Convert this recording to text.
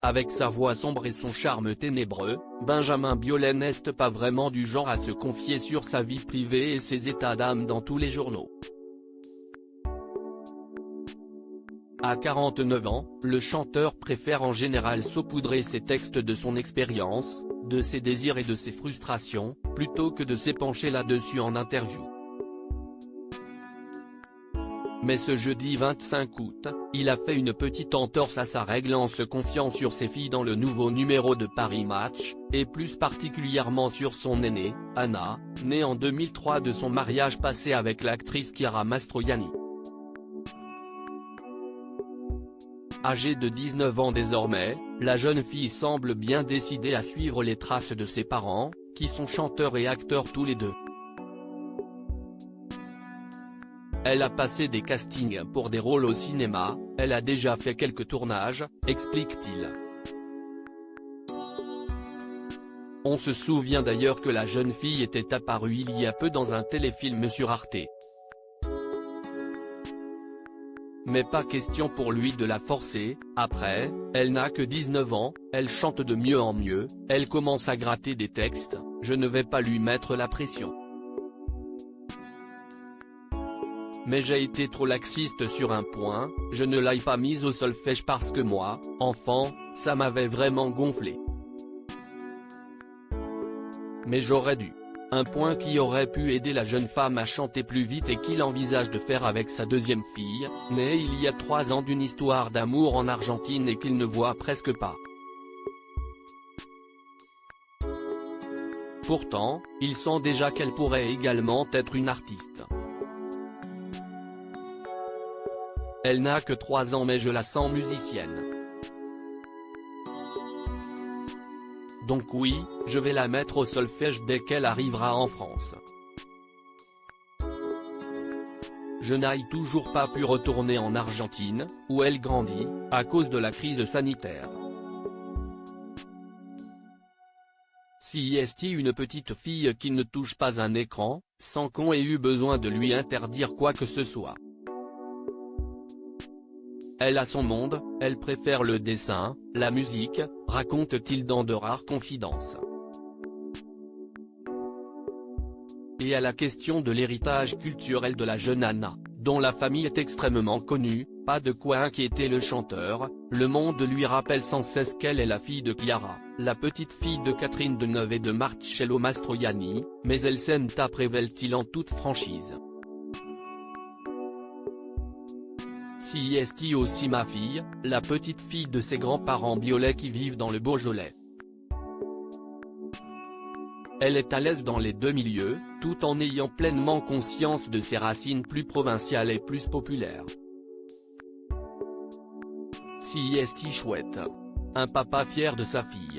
Avec sa voix sombre et son charme ténébreux, Benjamin Biolay n'est pas vraiment du genre à se confier sur sa vie privée et ses états d'âme dans tous les journaux. À 49 ans, le chanteur préfère en général saupoudrer ses textes de son expérience, de ses désirs et de ses frustrations, plutôt que de s'épancher là-dessus en interview. Mais ce jeudi 25 août, il a fait une petite entorse à sa règle en se confiant sur ses filles dans le nouveau numéro de Paris Match, et plus particulièrement sur son aînée, Anna, née en 2003 de son mariage passé avec l'actrice Chiara Mastroianni. Âgée de 19 ans désormais, la jeune fille semble bien décidée à suivre les traces de ses parents, qui sont chanteurs et acteurs tous les deux. Elle a passé des castings pour des rôles au cinéma, elle a déjà fait quelques tournages, explique-t-il. On se souvient d'ailleurs que la jeune fille était apparue il y a peu dans un téléfilm sur Arte. Mais pas question pour lui de la forcer, après, elle n'a que 19 ans, elle chante de mieux en mieux, elle commence à gratter des textes, je ne vais pas lui mettre la pression. Mais j'ai été trop laxiste sur un point, je ne l'ai pas mise au solfège parce que moi, enfant, ça m'avait vraiment gonflé. Mais j'aurais dû. Un point qui aurait pu aider la jeune femme à chanter plus vite et qu'il envisage de faire avec sa deuxième fille, née il y a 3 ans d'une histoire d'amour en Argentine et qu'il ne voit presque pas. Pourtant, il sent déjà qu'elle pourrait également être une artiste. Elle n'a que 3 ans mais je la sens musicienne. Donc oui, je vais la mettre au solfège dès qu'elle arrivera en France. Je n'ai toujours pas pu retourner en Argentine, où elle grandit, à cause de la crise sanitaire. Si est une petite fille qui ne touche pas un écran, sans qu'on ait eu besoin de lui interdire quoi que ce soit. Elle a son monde, elle préfère le dessin, la musique, raconte-t-il dans de rares confidences. Et à la question de l'héritage culturel de la jeune Anna, dont la famille est extrêmement connue, pas de quoi inquiéter le chanteur, Le Monde lui rappelle sans cesse qu'elle est la fille de Chiara, la petite fille de Catherine Deneuve et de Marcello Mastroianni, mais elle s'en tape, révèle-t-il en toute franchise. Si est aussi ma fille, la petite fille de ses grands-parents Biolay qui vivent dans le Beaujolais. Elle est à l'aise dans les deux milieux, tout en ayant pleinement conscience de ses racines plus provinciales et plus populaires. Si est chouette. Un papa fier de sa fille.